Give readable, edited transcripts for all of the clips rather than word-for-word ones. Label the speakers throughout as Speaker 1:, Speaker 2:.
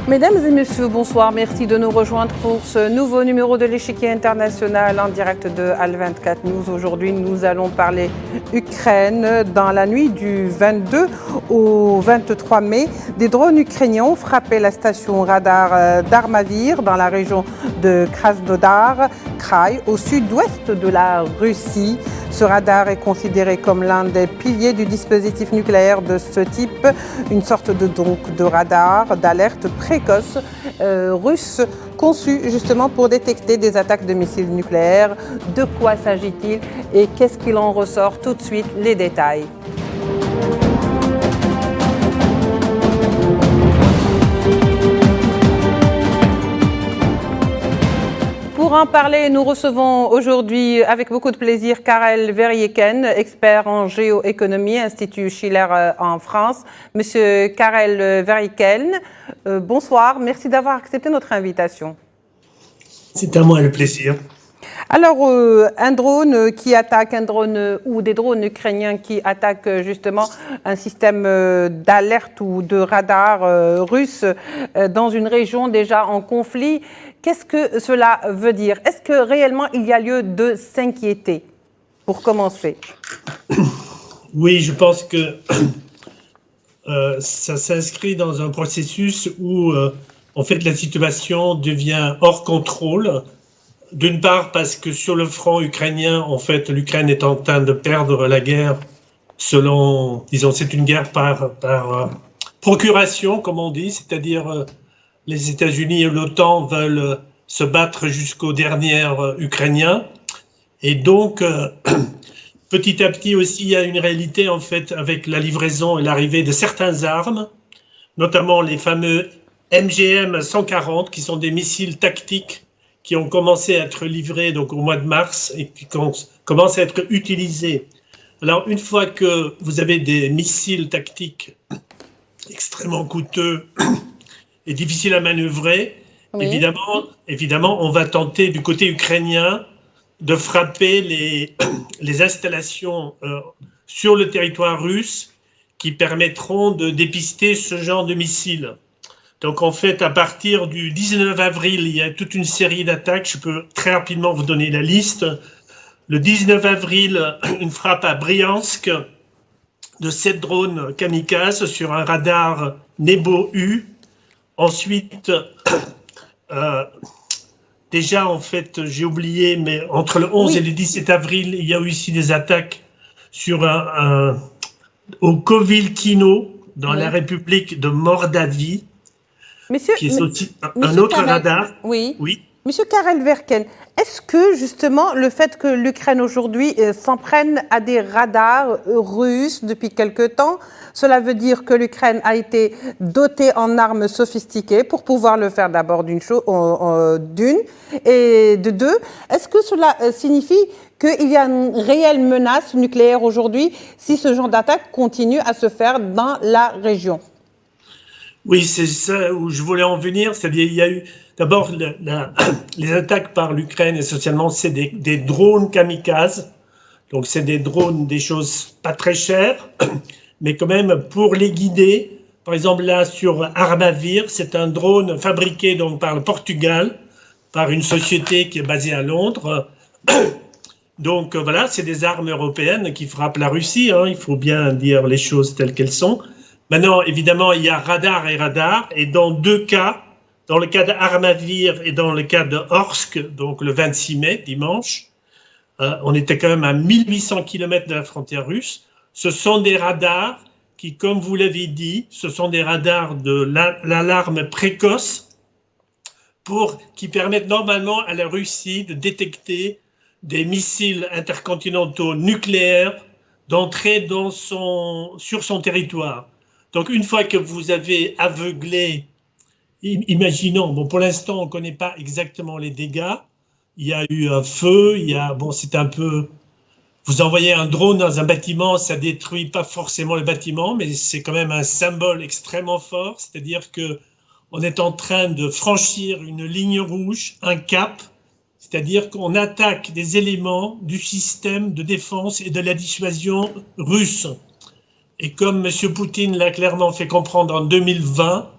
Speaker 1: Mesdames et messieurs, bonsoir. Merci de nous rejoindre pour ce nouveau numéro de l'échiquier international en direct de Al24 News. Aujourd'hui, nous allons parler Ukraine. Dans la nuit du 22 au 23 mai, des drones ukrainiens ont frappé la station radar d'Armavir dans la région de Krasnodar Krai, au sud-ouest de la Russie. Ce radar est considéré comme l'un des piliers du dispositif nucléaire de ce type, une sorte de radar d'alerte précoce russe conçu justement pour détecter des attaques de missiles nucléaires. De quoi s'agit-il et qu'est-ce qu'il en ressort? Tout de suite, les détails. Pour en parler, nous recevons aujourd'hui avec beaucoup de plaisir Karel Verheyken, expert en géoéconomie, Institut Schiller en France. Monsieur Karel Verheyken, bonsoir, merci d'avoir accepté notre invitation.
Speaker 2: C'est à moi le plaisir.
Speaker 1: Alors, un drone qui attaque, ou des drones ukrainiens qui attaquent justement un système d'alerte ou de radar russe dans une région déjà en conflit, qu'est-ce que cela veut dire? Est-ce que réellement il y a lieu de s'inquiéter, pour commencer?
Speaker 2: Oui, je pense que ça s'inscrit dans un processus où en fait la situation devient hors contrôle. D'une part parce que sur le front ukrainien, en fait, l'Ukraine est en train de perdre la guerre selon, disons, c'est une guerre par procuration, comme on dit, c'est-à-dire les États-Unis et l'OTAN veulent se battre jusqu'au dernier Ukrainien. Et donc, petit à petit aussi, il y a une réalité, en fait, avec la livraison et l'arrivée de certaines armes, notamment les fameux MGM 140, qui sont des missiles tactiques qui ont commencé à être livrés donc, au mois de mars et qui commencent à être utilisés. Alors, une fois que vous avez des missiles tactiques extrêmement coûteux et difficiles à manœuvrer, oui. évidemment, on va tenter du côté ukrainien de frapper les installations sur le territoire russe qui permettront de dépister ce genre de missiles. Donc, en fait, à partir du 19 avril, il y a toute une série d'attaques. Je peux très rapidement vous donner la liste. Le 19 avril, une frappe à Briansk de 7 drones kamikazes sur un radar Nebo-U. Ensuite, déjà, en fait, j'ai oublié, mais entre le 11 et le 17 avril, il y a eu ici des attaques sur au Kovilkino, dans la République de Moldavie.
Speaker 1: Monsieur,
Speaker 2: qui est aussi un autre
Speaker 1: Karel,
Speaker 2: radar.
Speaker 1: Oui. Monsieur Karel Verheyken, est-ce que justement le fait que l'Ukraine aujourd'hui s'en prenne à des radars russes depuis quelque temps, cela veut dire que l'Ukraine a été dotée en armes sophistiquées pour pouvoir le faire d'abord d'une et de deux, est-ce que cela signifie qu'il y a une réelle menace nucléaire aujourd'hui si ce genre d'attaque continue à se faire dans la région?
Speaker 2: Oui, c'est ça où je voulais en venir. C'est-à-dire, il y a eu d'abord les attaques par l'Ukraine, essentiellement, c'est des drones kamikazes. Donc, c'est des drones, des choses pas très chères, mais quand même pour les guider. Par exemple, là, sur Armavir, c'est un drone fabriqué donc, par le Portugal, par une société qui est basée à Londres. Donc, voilà, c'est des armes européennes qui frappent la Russie. Hein, il faut bien dire les choses telles qu'elles sont. Maintenant, évidemment, il y a radar et radar, et dans deux cas, dans le cas d'Armavir et dans le cas de Orsk, donc le 26 mai, dimanche, on était quand même à 1800 km de la frontière russe. Ce sont des radars qui, comme vous l'avez dit, ce sont des radars de l'alarme précoce qui permettent normalement à la Russie de détecter des missiles intercontinentaux nucléaires d'entrer sur son territoire. Donc, une fois que vous avez aveuglé, imaginons, bon, pour l'instant, on ne connaît pas exactement les dégâts. Il y a eu un feu, c'est un peu, vous envoyez un drone dans un bâtiment, ça ne détruit pas forcément le bâtiment, mais c'est quand même un symbole extrêmement fort, c'est-à-dire que on est en train de franchir une ligne rouge, un cap, c'est-à-dire qu'on attaque des éléments du système de défense et de la dissuasion russe. Et comme M. Poutine l'a clairement fait comprendre en 2020,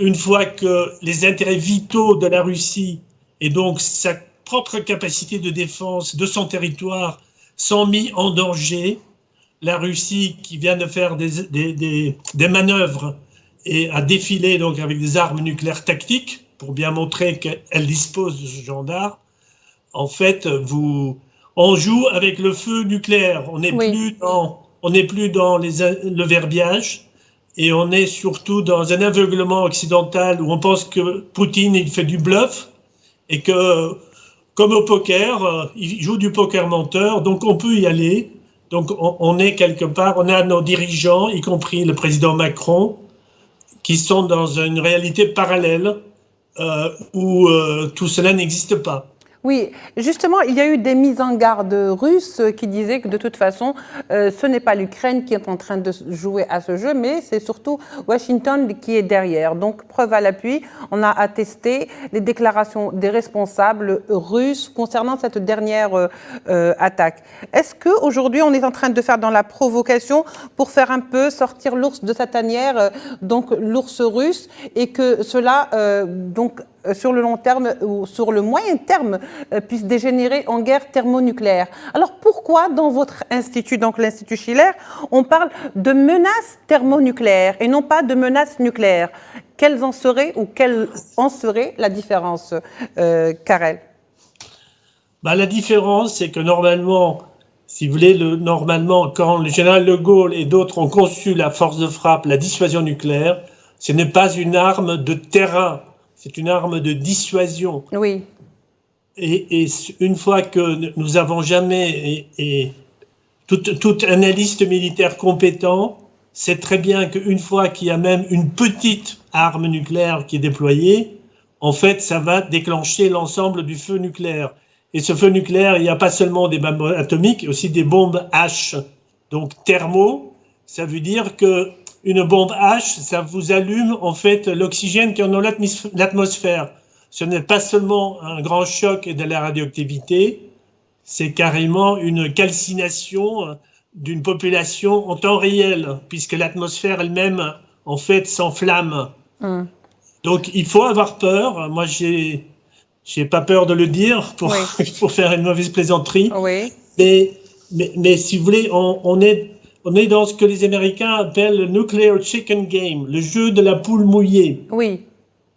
Speaker 2: une fois que les intérêts vitaux de la Russie et donc sa propre capacité de défense de son territoire sont mis en danger, la Russie qui vient de faire des manœuvres et a défilé donc avec des armes nucléaires tactiques pour bien montrer qu'elle dispose de ce genre d'armes, en fait, on joue avec le feu nucléaire. On n'est plus dans le verbiage. Et on est surtout dans un aveuglement occidental où on pense que Poutine, il fait du bluff et que, comme au poker, il joue du poker menteur, donc on peut y aller. Donc on est quelque part, on a nos dirigeants, y compris le président Macron, qui sont dans une réalité parallèle où tout cela n'existe pas.
Speaker 1: Oui, justement, il y a eu des mises en garde russes qui disaient que de toute façon, ce n'est pas l'Ukraine qui est en train de jouer à ce jeu, mais c'est surtout Washington qui est derrière. Donc, preuve à l'appui, on a attesté les déclarations des responsables russes concernant cette dernière attaque. Est-ce qu'aujourd'hui, on est en train de faire dans la provocation pour faire un peu sortir l'ours de sa tanière, donc l'ours russe, et que cela, sur le long terme ou sur le moyen terme, puisse dégénérer en guerre thermonucléaire. Alors pourquoi dans votre institut, donc l'Institut Schiller, on parle de menaces thermonucléaires et non pas de menaces nucléaires? Quelle en serait la différence, Karel?
Speaker 2: La différence, c'est que normalement, si vous voulez, quand le général de Gaulle et d'autres ont conçu la force de frappe, la dissuasion nucléaire, ce n'est pas une arme de terrain. C'est une arme de dissuasion.
Speaker 1: Oui.
Speaker 2: Et une fois que nous avons jamais, et tout analyste militaire compétent sait très bien qu'une fois qu'il y a même une petite arme nucléaire qui est déployée, en fait, ça va déclencher l'ensemble du feu nucléaire. Et ce feu nucléaire, il n'y a pas seulement des bombes atomiques, il y a aussi des bombes H, donc thermo. Ça veut dire que une bombe H, ça vous allume en fait l'oxygène qui est dans l'atmosphère. Ce n'est pas seulement un grand choc et de la radioactivité, c'est carrément une calcination d'une population en temps réel, puisque l'atmosphère elle-même, en fait, s'enflamme. Donc il faut avoir peur. Moi, j'ai pas peur de le dire pour faire une mauvaise plaisanterie.
Speaker 1: Oui.
Speaker 2: Mais si vous voulez, on est dans ce que les Américains appellent le nuclear chicken game, le jeu de la poule mouillée.
Speaker 1: Oui.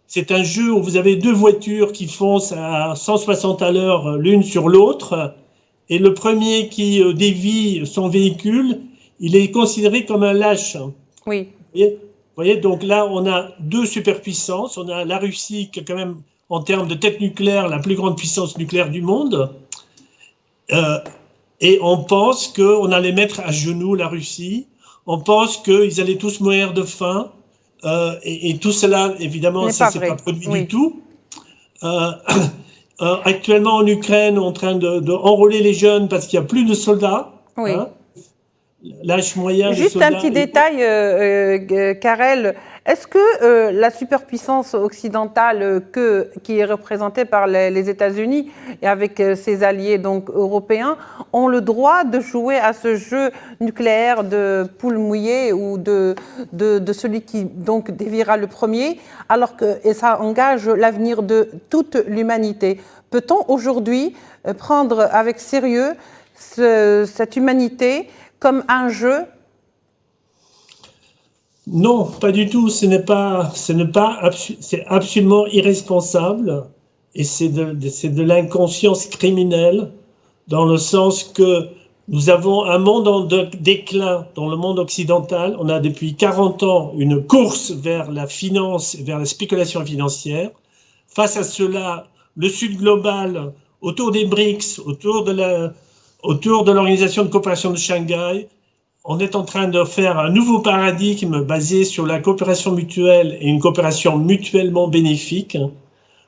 Speaker 2: C'est un jeu où vous avez deux voitures qui foncent à 160 à l'heure l'une sur l'autre, et le premier qui dévie son véhicule, il est considéré comme un lâche.
Speaker 1: Oui.
Speaker 2: Vous voyez, donc là, on a deux superpuissances. On a la Russie qui est quand même, en termes de tête nucléaire, la plus grande puissance nucléaire du monde. Et on pense qu'on allait mettre à genoux la Russie. On pense qu'ils allaient tous mourir de faim. Et tout cela, évidemment, ça ne s'est pas produit du tout. Actuellement, en Ukraine, on est en train de enrôler les jeunes parce qu'il n'y a plus de soldats.
Speaker 1: Oui.
Speaker 2: L'âge moyen des
Speaker 1: Juste
Speaker 2: soldats...
Speaker 1: un petit détail, Karel. Est-ce que la superpuissance occidentale qui est représentée par les États-Unis et avec ses alliés donc européens ont le droit de jouer à ce jeu nucléaire de poule mouillée ou de celui qui donc déviera le premier, alors que et ça engage l'avenir de toute l'humanité? Peut-on aujourd'hui prendre avec sérieux cette humanité comme un jeu?
Speaker 2: Non, pas du tout. C'est absolument irresponsable et c'est de l'inconscience criminelle dans le sens que nous avons un monde en déclin dans le monde occidental. On a depuis 40 ans une course vers la finance, vers la spéculation financière. Face à cela, le Sud global, autour des BRICS, autour de l'Organisation de coopération de Shanghai, on est en train de faire un nouveau paradigme basé sur la coopération mutuelle et une coopération mutuellement bénéfique.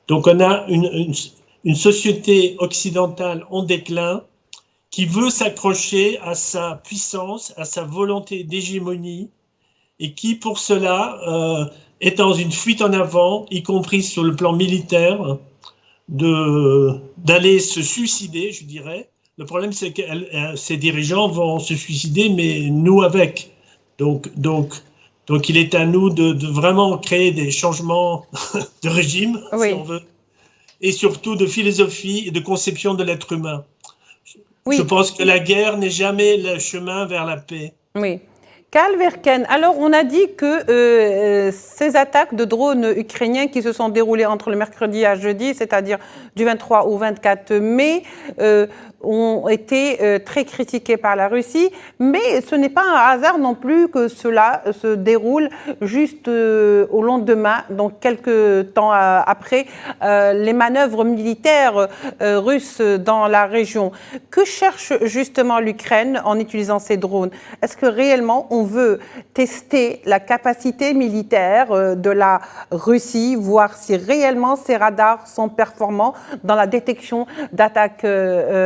Speaker 2: Donc on a une société occidentale en déclin qui veut s'accrocher à sa puissance, à sa volonté d'hégémonie et qui pour cela est dans une fuite en avant, y compris sur le plan militaire, d'aller se suicider, je dirais. Le problème, c'est que ces dirigeants vont se suicider, mais nous avec. Donc Donc, il est à nous de vraiment créer des changements de régime,
Speaker 1: Oui.
Speaker 2: si on veut, et surtout de philosophie et de conception de l'être humain.
Speaker 1: Oui.
Speaker 2: Je pense que la guerre n'est jamais le chemin vers la paix.
Speaker 1: Oui. Karl Verken, alors on a dit que ces attaques de drones ukrainiens qui se sont déroulées entre le mercredi à jeudi, c'est-à-dire du 23 au 24 mai, ont été très critiquées par la Russie, mais ce n'est pas un hasard non plus que cela se déroule juste au lendemain, donc quelques temps après les manœuvres militaires russes dans la région. Que cherche justement l'Ukraine en utilisant ces drones? Est-ce que réellement on veut tester la capacité militaire de la Russie, voir si réellement ces radars sont performants dans la détection d'attaques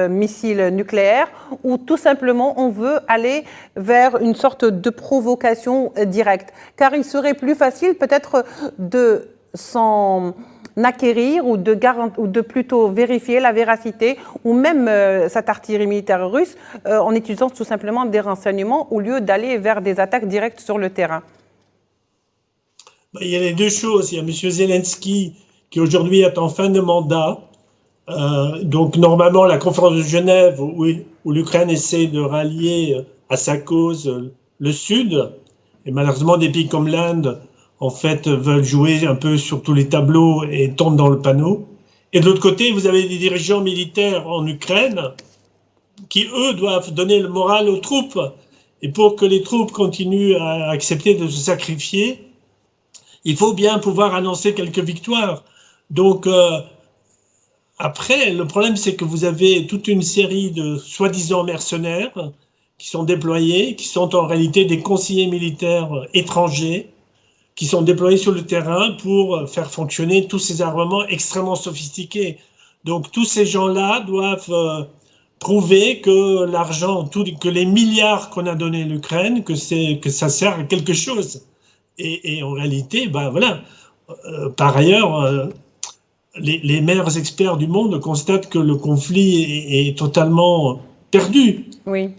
Speaker 1: missiles nucléaires, ou tout simplement on veut aller vers une sorte de provocation directe? Car il serait plus facile peut-être de s'en acquérir ou de plutôt vérifier la véracité ou même cette artillerie militaire russe en utilisant tout simplement des renseignements au lieu d'aller vers des attaques directes sur le terrain.
Speaker 2: Il y a les deux choses. Il y a M. Zelensky qui aujourd'hui est en fin de mandat. Donc normalement la conférence de Genève où l'Ukraine essaie de rallier à sa cause le Sud, et malheureusement des pays comme l'Inde en fait veulent jouer un peu sur tous les tableaux et tombent dans le panneau. Et de l'autre côté, vous avez des dirigeants militaires en Ukraine qui, eux, doivent donner le moral aux troupes. Et pour que les troupes continuent à accepter de se sacrifier, il faut bien pouvoir annoncer quelques victoires. Donc, après, le problème, c'est que vous avez toute une série de soi-disant mercenaires qui sont déployés, qui sont en réalité des conseillers militaires étrangers, qui sont déployés sur le terrain pour faire fonctionner tous ces armements extrêmement sophistiqués. Donc tous ces gens-là doivent prouver que l'argent, que les milliards qu'on a donnés à l'Ukraine, que ça sert à quelque chose. Et en réalité, ben voilà. Par ailleurs, les meilleurs experts du monde constatent que le conflit est totalement perdu.
Speaker 1: Oui.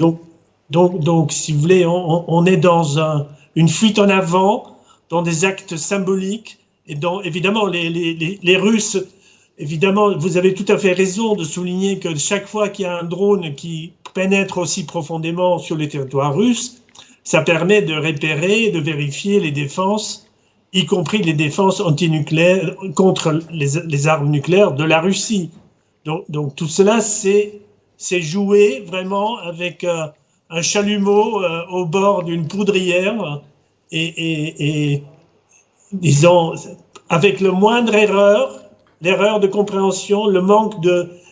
Speaker 2: Donc, si vous voulez, on est dans une fuite en avant, dans des actes symboliques, et évidemment, les Russes, évidemment, vous avez tout à fait raison de souligner que chaque fois qu'il y a un drone qui pénètre aussi profondément sur le territoire russe, ça permet de repérer, de vérifier les défenses, y compris les défenses antinucléaires contre les armes nucléaires de la Russie. Donc tout cela, c'est joué vraiment avec un chalumeau au bord d'une poudrière, et disons, avec le moindre l'erreur de compréhension, le manque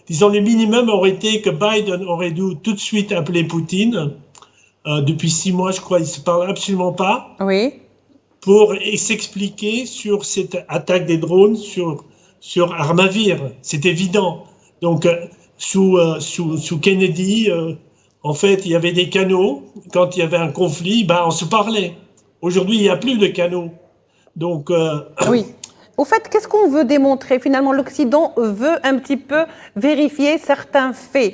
Speaker 2: disons, le minimum aurait été que Biden aurait dû tout de suite appeler Poutine. Depuis 6 mois, je crois, il ne se parle absolument pas.
Speaker 1: Oui.
Speaker 2: Pour s'expliquer sur cette attaque des drones sur Armavir. C'est évident. Donc, sous Kennedy, en fait, il y avait des canaux. Quand il y avait un conflit, on se parlait. Aujourd'hui, il n'y a plus de canaux. Donc,
Speaker 1: oui. Au fait, qu'est-ce qu'on veut démontrer? Finalement, l'Occident veut un petit peu vérifier certains faits.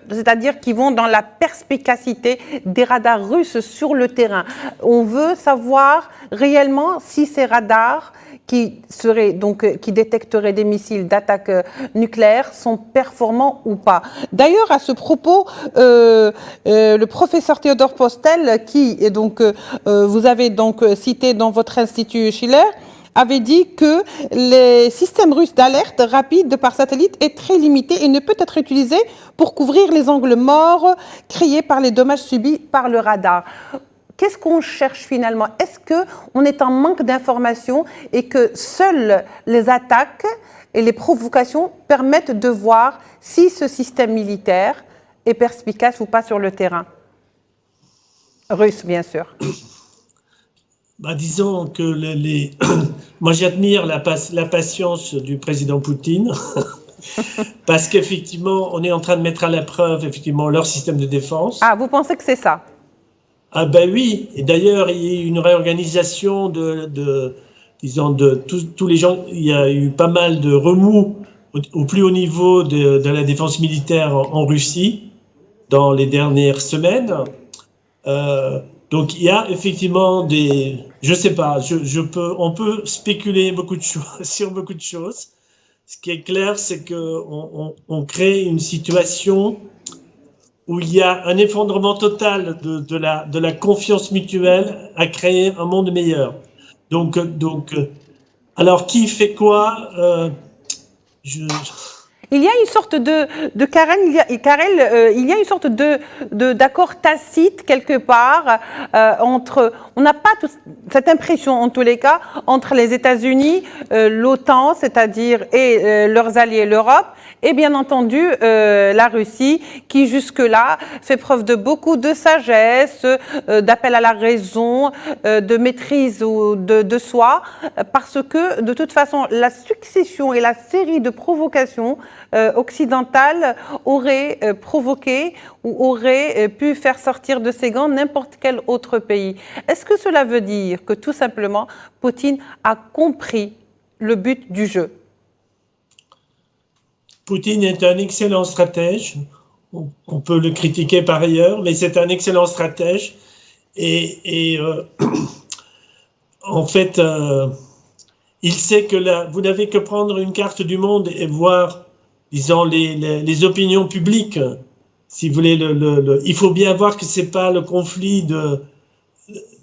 Speaker 1: C'est-à-dire qu'ils vont dans la perspicacité des radars russes sur le terrain. On veut savoir réellement si ces radars qui détecteraient des missiles d'attaque nucléaire sont performants ou pas. D'ailleurs, à ce propos, le professeur Théodore Postel, qui est vous avez cité dans votre institut Schiller, avait dit que les systèmes russes d'alerte rapide par satellite est très limité et ne peut être utilisé pour couvrir les angles morts créés par les dommages subis par le radar. Qu'est-ce qu'on cherche finalement? Est-ce qu'on est en manque d'informations et que seules les attaques et les provocations permettent de voir si ce système militaire est perspicace ou pas sur le terrain? Russe, bien sûr.
Speaker 2: Disons que moi j'admire la patience du président Poutine parce qu'effectivement on est en train de mettre à l'épreuve effectivement leur système de défense.
Speaker 1: Ah, vous pensez que c'est ça?
Speaker 2: Ah ben oui, et d'ailleurs il y a eu une réorganisation de tous les gens. Il y a eu pas mal de remous au plus haut niveau de la défense militaire en Russie dans les dernières semaines. Donc il y a effectivement je sais pas, on peut spéculer beaucoup de choses sur beaucoup de choses. Ce qui est clair, c'est que on crée une situation où il y a un effondrement total de la confiance mutuelle à créer un monde meilleur. Donc, alors qui fait quoi
Speaker 1: Il y a une sorte de Karel, il y a une sorte d'accord tacite quelque part entre, on n'a pas cette impression en tous les cas, entre les États-Unis, l'OTAN, c'est-à-dire et leurs alliés, l'Europe, et bien entendu la Russie, qui jusque-là fait preuve de beaucoup de sagesse, d'appel à la raison, de maîtrise de soi, parce que de toute façon, la succession et la série de provocations occidentales aurait provoqué ou aurait pu faire sortir de ses gants n'importe quel autre pays. Est-ce que cela veut dire que tout simplement Poutine a compris le but du jeu?
Speaker 2: Poutine est un excellent stratège. On peut le critiquer par ailleurs, mais c'est un excellent stratège. En fait, il sait que vous n'avez que prendre une carte du monde et voir, disons, les opinions publiques. Si vous voulez, il faut bien voir que c'est pas le conflit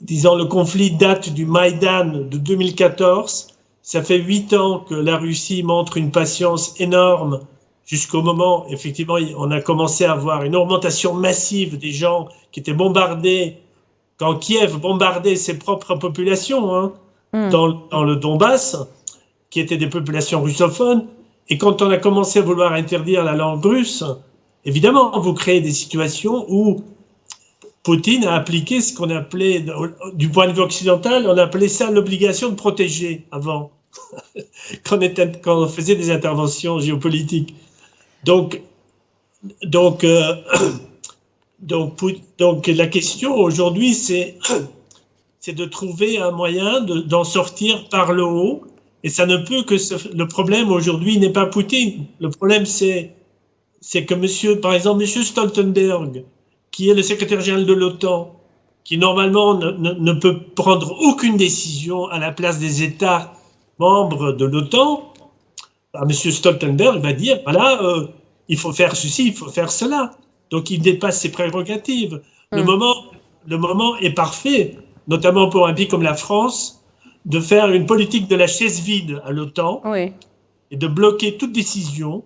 Speaker 2: disons, le conflit date du Maïdan de 2014. Ça fait 8 ans que la Russie montre une patience énorme jusqu'au moment, effectivement, on a commencé à avoir une augmentation massive des gens qui étaient bombardés, quand Kiev bombardait ses propres populations, hein, dans le Donbass, qui étaient des populations russophones. Et quand on a commencé à vouloir interdire la langue russe, évidemment, vous créez des situations où Poutine a appliqué ce qu'on appelait, du point de vue occidental, on appelait ça l'obligation de protéger avant, quand on faisait des interventions géopolitiques. Donc la question aujourd'hui, c'est de trouver un moyen d'en sortir par le haut. Et ça ne peut que le problème aujourd'hui n'est pas Poutine. Le problème, c'est que par exemple, M. Stoltenberg, qui est le secrétaire général de l'OTAN, qui normalement ne peut prendre aucune décision à la place des États membres de l'OTAN, M. Stoltenberg va dire, voilà, il faut faire ceci, il faut faire cela. Donc il dépasse ses prérogatives. Le moment est parfait, notamment pour un pays comme la France, de faire une politique de la chaise vide à l'OTAN et de bloquer toute décision,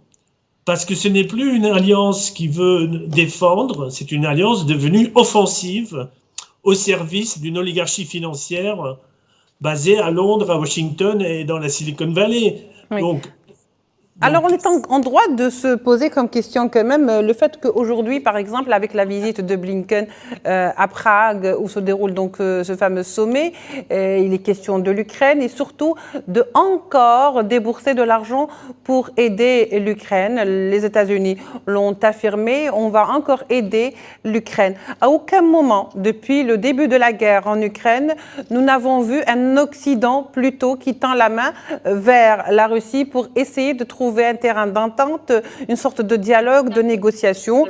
Speaker 2: parce que ce n'est plus une alliance qui veut défendre, c'est une alliance devenue offensive au service d'une oligarchie financière basée à Londres, à Washington et dans la Silicon Valley.
Speaker 1: Alors, on est en droit de se poser comme question quand même le fait qu'aujourd'hui, par exemple, avec la visite de Blinken à Prague, où se déroule donc ce fameux sommet, il est question de l'Ukraine et surtout de encore débourser de l'argent pour aider l'Ukraine. Les États-Unis l'ont affirmé, on va encore aider l'Ukraine. À aucun moment, depuis le début de la guerre en Ukraine, nous n'avons vu un Occident plutôt qui tend la main vers la Russie pour essayer de trouver un terrain d'entente, une sorte de dialogue, de négociation.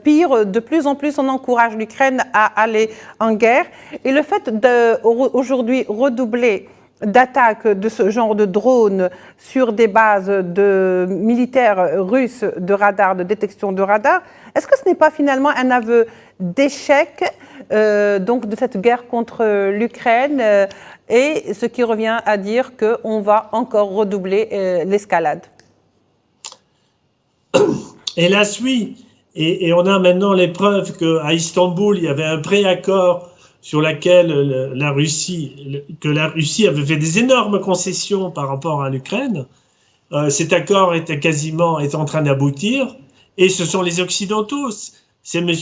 Speaker 1: Pire, de plus en plus, on encourage l'Ukraine à aller en guerre. Et le fait d'aujourd'hui redoubler d'attaques de ce genre de drones sur des bases de militaires russes de radar, de détection de radar, est-ce que ce n'est pas finalement un aveu d'échec donc de cette guerre contre l'Ukraine et ce qui revient à dire qu'on va encore redoubler l'escalade?
Speaker 2: Hélas, oui. Et on a maintenant les preuves qu'à Istanbul, il y avait un préaccord sur lequel la Russie avait fait des énormes concessions par rapport à l'Ukraine. Cet accord est en train d'aboutir. Et ce sont les Occidentaux. C'est M.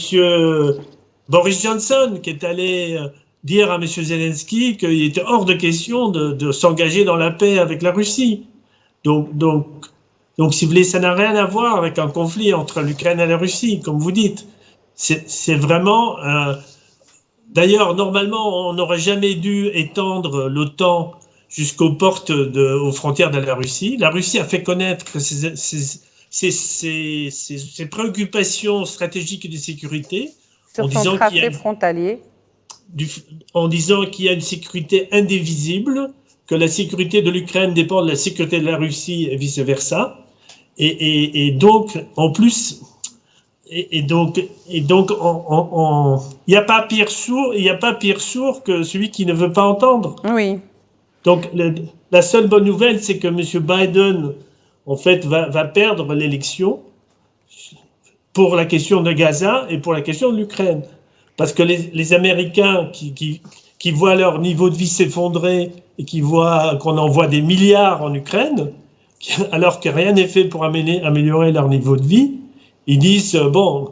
Speaker 2: Boris Johnson qui est allé dire à M. Zelensky qu'il était hors de question de s'engager dans la paix avec la Russie. Donc, si vous voulez, ça n'a rien à voir avec un conflit entre l'Ukraine et la Russie, comme vous dites. C'est vraiment... D'ailleurs, normalement, on n'aurait jamais dû étendre l'OTAN jusqu'aux aux frontières de la Russie. La Russie a fait connaître ses préoccupations stratégiques et de sécurité.
Speaker 1: Sur son tracé frontalier.
Speaker 2: en disant qu'il y a une sécurité indivisible, que la sécurité de l'Ukraine dépend de la sécurité de la Russie et vice-versa. Et donc, en plus, il n'y a pas pire sourd que celui qui ne veut pas entendre.
Speaker 1: Oui.
Speaker 2: Donc, la seule bonne nouvelle, c'est que M. Biden, en fait, va perdre l'élection pour la question de Gaza et pour la question de l'Ukraine. Parce que les Américains qui voient leur niveau de vie s'effondrer et qui voient qu'on envoie des milliards en Ukraine, alors que rien n'est fait pour améliorer leur niveau de vie, ils disent, bon,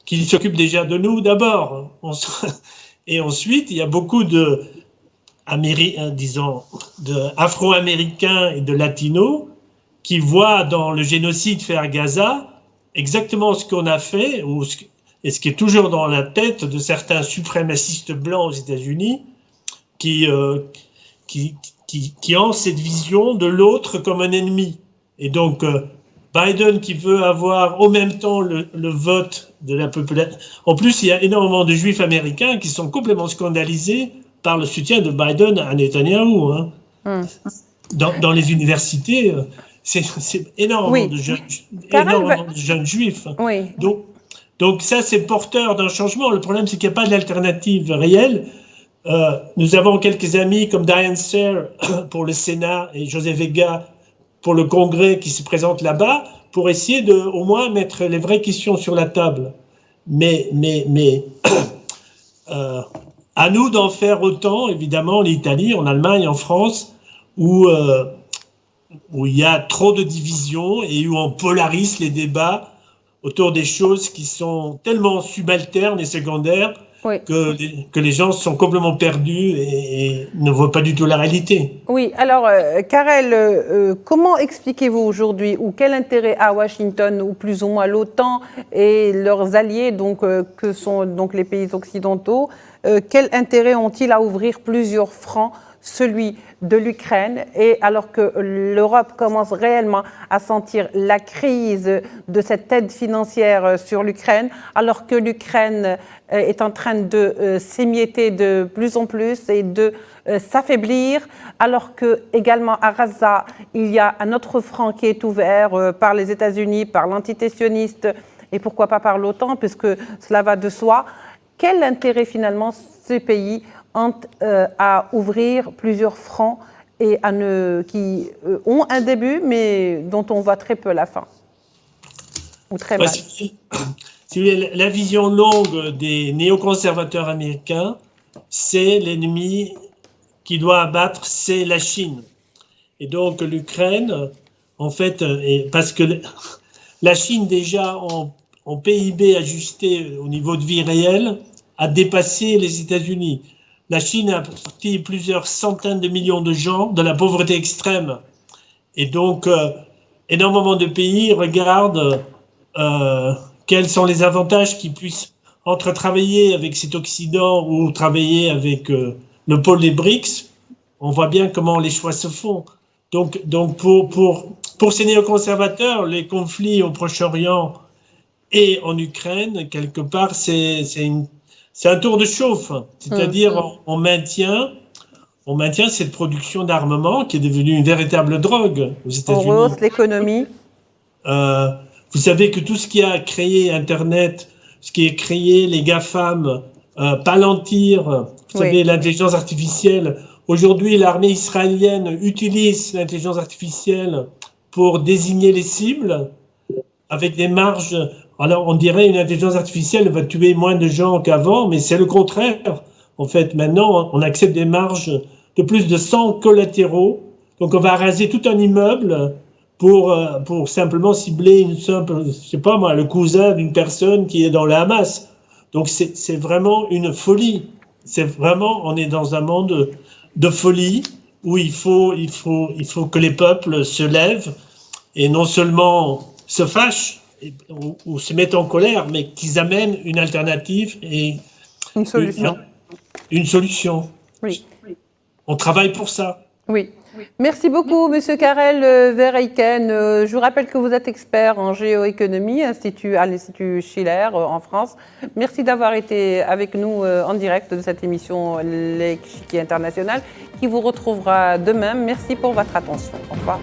Speaker 2: qu'ils s'occupent déjà de nous d'abord. Et ensuite, il y a beaucoup d'Afro-Américains et de Latinos qui voient dans le génocide fait à Gaza exactement ce qu'on a fait, et ce qui est toujours dans la tête de certains suprémacistes blancs aux États-Unis qui ont cette vision de l'autre comme un ennemi. Et donc, Biden qui veut avoir en même temps le vote de la population. En plus, il y a énormément de juifs américains qui sont complètement scandalisés par le soutien de Biden à Netanyahou. Hein. Dans les universités, c'est énormément, de jeunes juifs.
Speaker 1: Oui.
Speaker 2: Donc ça, c'est porteur d'un changement. Le problème, c'est qu'il n'y a pas d'alternative réelle. Nous avons quelques amis comme Diane Sare pour le Sénat et José Vega pour le Congrès qui se présentent là-bas pour essayer de au moins mettre les vraies questions sur la table. Mais à nous d'en faire autant, évidemment, en Italie, en Allemagne, en France, où il y a trop de divisions et où on polarise les débats autour des choses qui sont tellement subalternes et secondaires que les gens sont complètement perdus et ne voient pas du tout la réalité.
Speaker 1: Oui, alors, Karel, comment expliquez-vous aujourd'hui, ou quel intérêt a Washington, ou plus ou moins l'OTAN et leurs alliés, donc, que sont donc les pays occidentaux, quel intérêt ont-ils à ouvrir plusieurs fronts, celui de l'Ukraine, et alors que l'Europe commence réellement à sentir la crise de cette aide financière sur l'Ukraine, alors que l'Ukraine est en train de s'émietter de plus en plus et de s'affaiblir, alors que également à Gaza, il y a un autre front qui est ouvert par les États-Unis, par l'entité sioniste et pourquoi pas par l'OTAN, puisque cela va de soi. Quel intérêt finalement ces pays ont à ouvrir plusieurs fronts et qui ont un début, mais dont on voit très peu la fin, ou très mal.
Speaker 2: La vision longue des néoconservateurs américains, c'est l'ennemi qui doit abattre, c'est la Chine. Et donc l'Ukraine, en fait, parce que la Chine déjà en PIB ajusté au niveau de vie réel, a dépassé les États-Unis. La Chine a sorti plusieurs centaines de millions de gens de la pauvreté extrême. Et donc, énormément de pays regardent quels sont les avantages qu'ils puissent entre travailler avec cet Occident ou travailler avec le pôle des BRICS. On voit bien comment les choix se font. Donc pour ces néoconservateurs, les conflits au Proche-Orient et en Ukraine, quelque part, c'est un tour de chauffe. C'est-à-dire, on maintient cette production d'armement qui est devenue une véritable drogue aux États-Unis.
Speaker 1: On rehausse l'économie.
Speaker 2: Vous savez que tout ce qui a créé Internet, ce qui a créé les GAFAM, Palantir, vous savez, l'intelligence artificielle. Aujourd'hui, l'armée israélienne utilise l'intelligence artificielle pour désigner les cibles avec des marges. Alors, on dirait une intelligence artificielle va tuer moins de gens qu'avant, mais c'est le contraire. En fait, maintenant, on accepte des marges de plus de 100 collatéraux. Donc, on va raser tout un immeuble pour simplement cibler une simple, je sais pas moi, le cousin d'une personne qui est dans le Hamas. Donc, c'est vraiment une folie. C'est vraiment, on est dans un monde de folie où il faut que les peuples se lèvent et non seulement se fâchent ou se mettent en colère, mais qu'ils amènent une alternative et
Speaker 1: une solution.
Speaker 2: Une solution.
Speaker 1: Oui.
Speaker 2: On travaille pour ça.
Speaker 1: Oui. Merci beaucoup, Monsieur Karel Verheyken. Je vous rappelle que vous êtes expert en géoéconomie à l'Institut Schiller en France. Merci d'avoir été avec nous en direct de cette émission L'Échiquier international qui vous retrouvera demain. Merci pour votre attention. Au revoir.